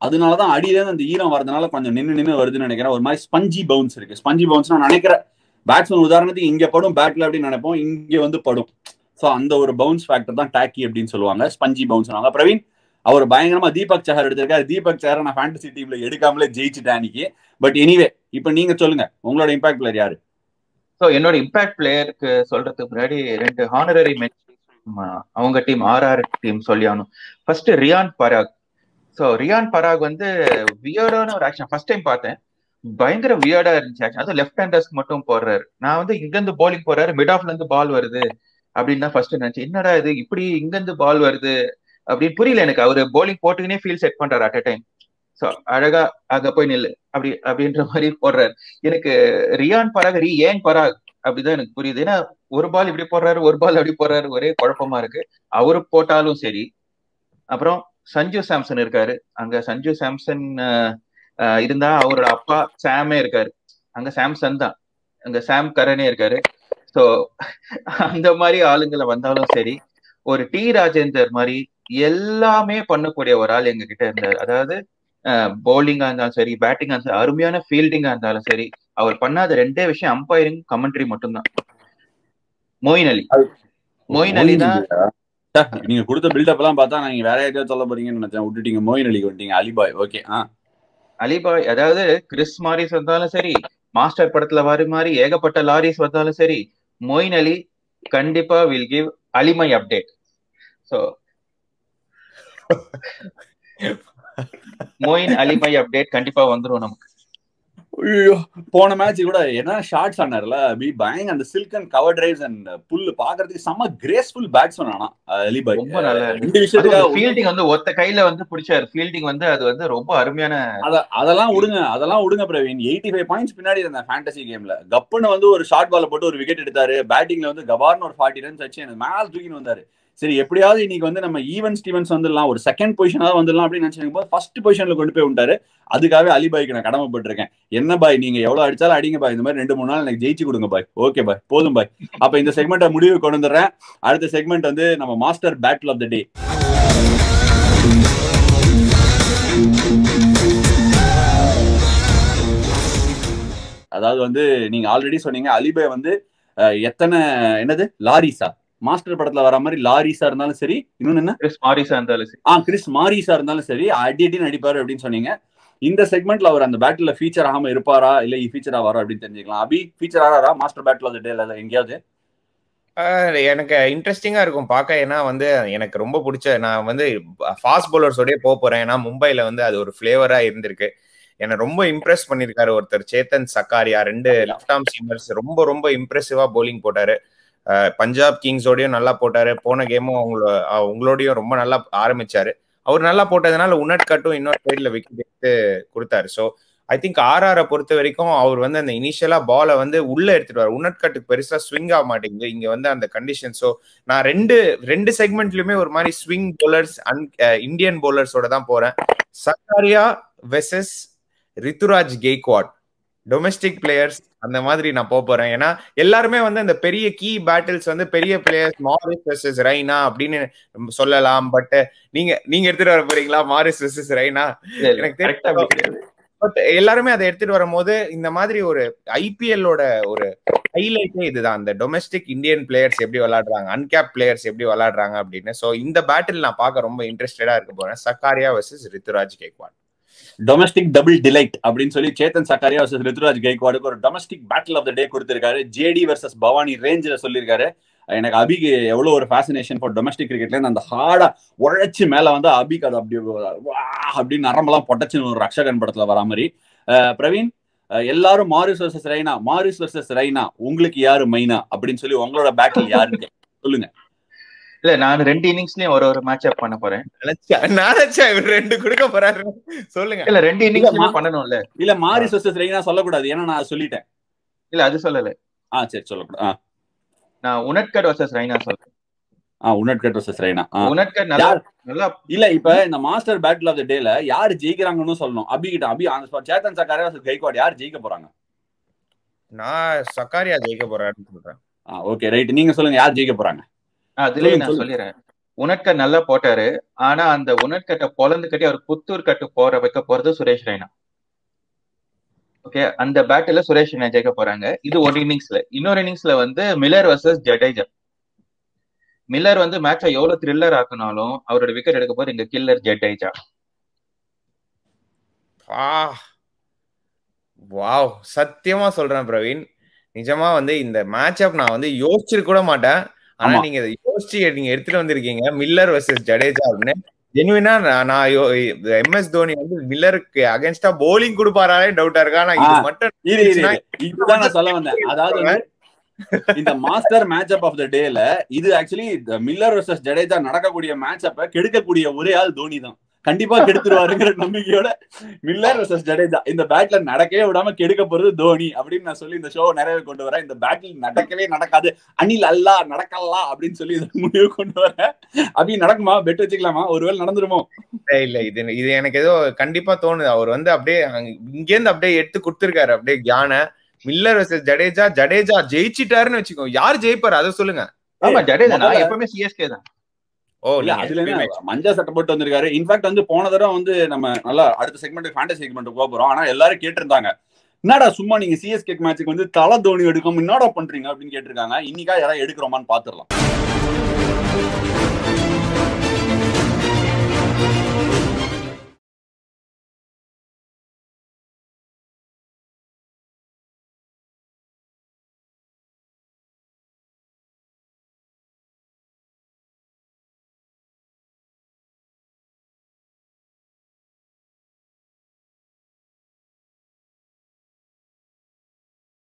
அதனாலதான் அடியிலேருந்து அந்த ஈரம் வரதுனால கொஞ்சம் நின்று வருதுன்னு நினைக்கிறேன். ஒரு மாதிரி ஸ்பஞ்சி பவுன்ஸ் இருக்கு. ஸ்பஞ்சி பவுன்ஸ் நான் நினைக்கிறேன் பேட்ஸ்மேன் உதாரணத்துக்கு இங்க படும் பேட்ல அப்படின்னு நினைப்போம், இங்க வந்து படும். ஸோ அந்த ஒரு பவுன்ஸ் ஃபேக்டர் தான் டாக்கி அப்படின்னு சொல்லுவாங்க, ஸ்பஞ்சி பவுன்ஸ். பிரவீன் அவர் பயங்கரமா தீபக் சஹர் எடுத்திருக்காரு. தீபக் சஹரை நான் ஃபேண்டசி டீம்ல எடுக்காமலே ஜெயிச்சுட்டேன் அன்னைக்கு. பட் எனிவே இப்ப நீங்க சொல்லுங்க உங்களோட இம்பாக்ட் பிளேயர் யாரு? ஸோ என்னோட இம்பாக்ட் பிளேயருக்கு சொல்றதுக்கு முன்னாடி 2 ஹானரரி மென்ஷன் அவங்க டீம் ஆர்ஆர் டீம் சொல்லி ஆகணும். ஃபர்ஸ்ட் ரியான் பராக். ஸோ ரியான் பராக் வந்து வியர்டான ஒரு ஆக்ஷன் ஃபர்ஸ்ட் டைம் பார்த்தேன். பயங்கர வியர்டா இருந்துச்சு ஆக்ஷன். அது லெஃப்ட் ஹேண்டர்ஸ்க்கு மட்டும் போடுறாரு. நான் வந்து இங்க இருந்து பவுலிங் போடுறாரு, மிட் ஆஃப்ல இருந்து பால் வருது அப்படின்னு தான் ஃபர்ஸ்ட் நினைச்சேன். என்னடா இது இப்படி இங்க இருந்து பால் வருது அப்படின்னு புரியல எனக்கு. அவரு பவுலிங் போட்டுக்கினே ஃபீல் செட் பண்றாரு அட் அ டைம். ஸோ அழகா அங்க போய் நில்லு அப்படின்ற மாதிரி போடுறாரு. எனக்கு ரியான் பராக் ஏன் பராக் அப்படிதான் எனக்கு புரியுது. ஏன்னா ஒரு பால் இப்படி போடுறாரு, ஒரு பால் அப்படி போடுறாரு, ஒரே குழப்பமா இருக்கு. அவரு போட்டாலும் சரி. அப்புறம் சஞ்சு சாம்சன் இருக்காரு அங்க. சஞ்சு சாம்சன் இருந்தா அவரோட அப்பா சாமே இருக்காரு அங்க. சாம்சன் தான் அங்க, சாம் கரனே இருக்காரு. ஸோ அந்த மாதிரி ஆளுங்களை வந்தாலும் சரி, ஒரு டி ராஜேந்தர் மாதிரி எல்லாமே பண்ணக்கூடிய ஒரு ஆள் எங்க கிட்ட இருந்தார். அதாவது பவுலிங்கா இருந்தாலும் சரி, பேட்டிங்கா இருந்தாலும் அருமையான ஃபீல்டிங்கா இருந்தாலும் சரி, அவர் பண்ணாத 2 விஷயம் அம்பைரிங், கமெண்ட்ரி மட்டும்தான். மொயின் அலி தான். நீங்க கொடுத்த பில்டப் எல்லாம் பார்த்தா நீங்க வேற ஏதாவது சொல்ல போறீங்கன்னு நினைச்சேன், விட்டுட்டீங்க. மொயின் அலிக்கு வந்துட்டீங்க. அலிபாய். ஓகே. அலிபாய் அதாவது கிறிஸ் மாரிஸ் வந்தாலும் சரி, மாஸ்டர் படத்துல வர மாதிரி ஏகப்பட்ட லாரிஸ் வந்தாலும் சரி, மொயின் அலி கண்டிப்பா வில் கிவ் அலிமை அப்டேட். ஸோ மொயின் அலிமை அப்டேட் கண்டிப்பா வந்துடும் நமக்கு. ஐயோ போன மேட்ச் கூட என்ன ஷார்ட்ஸ் ஆனார்ல அபி, பயங்க அந்த silk and cover drives and pull பாக்குறதுக்கு செம்ம கிரேஸ்ஃபுல் பேட்ஸ்மேன். ஆனா அலிபாய் ரொம்ப நல்ல 2 விஷயத்துக்கு ஃபீல்டிங் வந்து ஒத்த கையில வந்து பிடிச்சாரு. ஃபீல்டிங் வந்து அது வந்து ரொம்ப அருமையான. அதெல்லாம் விடுங்க பிரவீன். 85 பாயிண்ட்ஸ் பின்னாடி இருந்த ஃபேண்டசி கேம்ல கப்புன்னு வந்து ஒரு ஷார்ட் பால போட்டு ஒரு விக்கெட் எடுத்தாரு. பேட்டிங்ல வந்து கபார்னு ஒரு 40 ரன்ஸ் வச்சு எனக்கு மேல தூக்கின்னு வந்தாரு. சரி எப்படியாவது இன்னைக்கு வந்து நம்ம ஈவன் ஸ்டீவன்ஸ் வந்துடலாம், ஒரு செகண்ட் பொசிஷனாவது வந்துடலாம் அப்படின்னு நினைச்சிருக்கும் போது ஃபர்ஸ்ட் பொசிஷன்ல கொண்டு போய் விட்டாரு. அதுக்காகவே அலிபாய்க்கு நான் கடமைப்பட்டிருக்கேன். என்ன பாய் நீங்க எவ்வளவு அடிச்சாலும் அடிங்க பாய், இந்த மாதிரி 2-3 நாள் எனக்கு ஜெயிச்சு கொடுங்க பாய். ஓகே பாய், போதும் பாய். அப்ப இந்த செக்மெண்ட்டை முடிவு கொண்டு வந்துடுறேன். அடுத்த செக்மெண்ட் வந்து நம்ம மாஸ்டர் பேட்டில் ஆஃப் த டே. அதாவது வந்து நீங்க ஆல்ரெடி சொன்னீங்க அலிபாய் வந்து எத்தனை லாரிஸா மாஸ்டர் படத்துல வர மாதிரி லாரிஸா இருந்தாலும் சரி, இன்னொன்னு என்ன கிறிஸ் மாரிஸா இருந்தாலும் சரி, கிறிஸ் மாரிஸா இருந்தாலும் சரி அடின்னு அடிப்பாரு அப்படின்னு சொன்னீங்க. இந்த செக்மெண்ட்ல அவர் அந்த பேட்டில் ஃபீச்சர் ஆகாம இருப்பாரா இல்ல ஃபீச்சர் ஆவாரா அப்படின்னு தெரிஞ்சுக்கலாம். அபி ஃபீச்சர் ஆறாரா மாஸ்டர் பேட்டில் ஆஃப் தி டேல எங்கேயாவது? எனக்கு இன்ட்ரெஸ்டிங்கா இருக்கும் பார்க்க. ஏன்னா வந்து எனக்கு ரொம்ப பிடிச்ச, நான் வந்து ஃபாஸ்ட் பவுலர்ஸோடய போறேன். ஏன்னா மும்பைல வந்து அது ஒரு ஃபிளேவரா இருந்திருக்கு. என்னை ரொம்ப இம்ப்ரெஸ் பண்ணிருக்காரு ஒருத்தர், Chetan Sakariya. 2 left arm seamers ரொம்ப ரொம்ப இம்ப்ரெசிவா பவுலிங் போட்டாரு. பஞ்சாப் கிங்ஸோடயும் நல்லா போட்டாரு. போன கேமும் உங்களோடையும் ரொம்ப நல்லா ஆரம்பிச்சாரு. அவர் நல்லா போட்டதுனால உன்னட்கட்டும் இன்னொரு சைட்ல விக்கெட் எடுத்து கொடுத்தாரு. ஸோ ஐ திங்க் ஆர்ஆரை பொறுத்த வரைக்கும் அவர் வந்து அந்த இனிஷியலா பாலை வந்து உள்ள எடுத்துட்டு வர, உன்னட்கட்டுக்கு பெருசா ஸ்விங் ஆக மாட்டேங்குது இங்க வந்து அந்த கண்டிஷன். ஸோ நான் ரெண்டு செக்மெண்ட்லயுமே ஒரு மாதிரி ஸ்விங் பவுலர்ஸ் இந்தியன் பவுலர்ஸோட தான் போறேன். Sakariya versus Ruturaj Gaikwad, domestic players அந்த மாதிரி நான் போறேன். ஏன்னா எல்லாருமே வந்து அந்த பெரிய கீ பேட்டில்ஸ் வந்து பெரிய பிளேயர்ஸ், மாரிஸ் வெர்சஸ் ரெய்னா அப்படின்னு சொல்லலாம். பட் நீங்க எடுத்துட்டு வர போறீங்களா மாரிஸ் வெர்சஸ் ரெய்னா? எனக்கு தெரியாது. பட் எல்லாருமே அதை எடுத்துட்டு வரும்போது இந்த மாதிரி ஒரு ஐபிஎல்லோட ஒரு ஹைலைட்டே இதுதான், இந்த டொமெஸ்டிக் இந்தியன் பிளேயர்ஸ் எப்படி விளையாடுறாங்க, அன்கேப் பிளேயர்ஸ் எப்படி விளையாடுறாங்க அப்படின்னு. ஸோ இந்த பேட்டில் நான் பார்க்க ரொம்ப இன்ட்ரெஸ்டடா இருக்க போறேன். Sakariya versus Ruturaj Gaikwad. Domestic double delight அப்படின்னு சொல்லி சேத்தன் சக்காரியா வர்சஸ் ரித்துராஜ் கெய்க்வாடுக்கு ஒரு domestic battle of the day கொடுத்திருக்காரு. ஜேடி வர்சஸ் பவானி ரேஞ்சில் சொல்லியிருக்காரு. எனக்கு அபிக்கு எவ்வளவு ஒரு ஃபேசினேஷன் ஃபார் டொமஸ்டிக் கிரிக்கெட்ல அந்த ஹார்டா உழைச்சு மேல வந்து அபிக்கு அது அப்படி அப்படின்னு நரம்பெல்லாம் பொட்டச்சுன்னு ஒரு ரக்ஷகன் படத்துல வர மாதிரி. பிரவீன், எல்லாரும் மாரிஸ் வர்சஸ் ரெய்னா உங்களுக்கு யாரு மைனா அப்படின்னு சொல்லி உங்களோட பேட்டில் யாருன்னு சொல்லுங்க. இல்ல நான் 2 இன்னிங்ஸ்லயும் ஒரு மேட்ச் அப் பண்ண போறேன். இவர் 2 கொடுக்க போறாரு, சொல்லுங்க. இல்ல 2 இன்னிங்ஸ்லயும் பண்ணணும்ல. இல்ல மாரிஸ் வெர்சஸ் ரெய்னா சொல்லக்கூடாது, ஏன்னா நான் சொல்லிட்டேன். இல்ல அது சொல்லல. சரி சொல்லக்கூடாது. நான் உன்னட்கட் வெர்சஸ் ரெய்னா சொல்றேன். உன்னட்கட் வெர்சஸ் ரெய்னா. உன்னட்கட் நல்லா இல்ல இப்ப இந்த மாஸ்டர் பேட்டில் ஆஃப் தி டேல யார் ஜெயிக்கிறாங்கன்னு சொல்லணும். அபி கிட்ட, Abhi on the spot, Chetan Sakariya versus Gaikwad யார் ஜெயிக்க போறாங்க? நான் சக்காரியா ஜெயிக்க போறாருன்னு சொல்றேன். ஓகே ரைட், நீங்க சொல்லுங்க யார் ஜெயிக்க போறாங்க. அதுலயே நான் சொல்லிடுறேன். உணர்கட் நல்லா போட்டாரு. ஆனா அந்த உணர்கட்டை பொலந்து கட்டி அவர் புத்தூர் கட்டு வைக்க போறது சுரேஷ் ரெய்னா. ஓகே, அந்த பேட்டில சுரேஷ் ரெய்னா ஜெயிக்க போறாங்க. இது ஒரு இன்னிங்ஸ்ல. இன்னொரு இன்னிங்ஸ்ல வந்து மில்லர் வர்சஸ் ஜடேஜா. மில்லர் வந்து மேட்சை எவ்வளவு த்ரில்லர் ஆக்கினாலும் அவரோட விக்கெட் எடுக்க போது இங்க கில்லர் ஜடேஜா. வாவ், சத்தியமா சொல்றேன் பிரவீன், நிஜமா வந்து இந்த மேட்ச் அப் நான் வந்து யோசிச்சிருக்க கூட மாட்டேன். ஆனா நீங்க யோசிச்சு நீங்க எடுத்துட்டு வந்திருக்கீங்க மில்லர் வர்சஸ் ஜடேஜா அப்படின்னு. ஜெனுவினா நான் MS தோனி வந்து மில்லருக்கு அகைன்ஸ்டா போலிங் கொடுப்பாராலே டவுட்டா இருக்கா. ஆனா இது மட்டும் இதுதான் நான் சொல்ல வந்தேன். அதாவது இந்த master match up of the டேல இது ஆக்சுவலி மில்லர் வர்சஸ் ஜடேஜா நடக்கக்கூடிய மேட்ச் அப்ப கெடுக்கக்கூடிய ஒரே ஆள் தோனி தான். கண்டிப்பா கெடுத்துருவாருங்கிற நம்பிக்கையோட மில்லர் வர்சஸ் ஜடேஜா இந்த பேட்ல நடக்கவே விடாம கெடுக்க போறது தோனி அப்படின்னு நான் சொல்லி இந்த ஷோ நிறைய கொண்டு வரேன். இந்த பேட்டில் நடக்கவே நடக்காது, அணில் அல்லா நடக்கலாம் அப்படின்னு சொல்லி முடிவு கொண்டு வரேன். அப்படி நடக்குமா? பெட் வச்சுக்கலாமா? ஒருவேளை நடந்துருமோ? இல்ல, இது எனக்கு ஏதோ கண்டிப்பா தோணுது. அவர் வந்து அப்படியே இங்கேருந்து அப்படியே எடுத்து கொடுத்துருக்காரு அப்படியே ஞான. மில்லர் வர்சஸ் ஜடேஜா, ஜடேஜா ஜெயிச்சிட்டாருன்னு வச்சுக்கோ. யார் ஜெயிப்பாரு அதை சொல்லுங்க. ஆமா, ஜடேஜா எப்பவுமே CSK தான். அதுல மஞ்சா சட்டை போட்டு வந்திருக்காரு. இன்ஃபேக்ட் வந்து போன தடவை வந்து நம்ம நல்லா அடுத்த செக்மெண்ட் ஃபேண்டசி செக்மெண்ட் போக போறோம். ஆனா எல்லாரும் கேட்டிருந்தாங்க, என்னடா சும்மா நீங்க CSK மேட்சுக்கு வந்து தலை தோனி எடுக்காம என்னடா பண்றீங்க அப்படின்னு கேட்டிருக்காங்க. இன்னைக்கா யாராவது எடுக்கிறோமான்னு பாத்துடலாம்.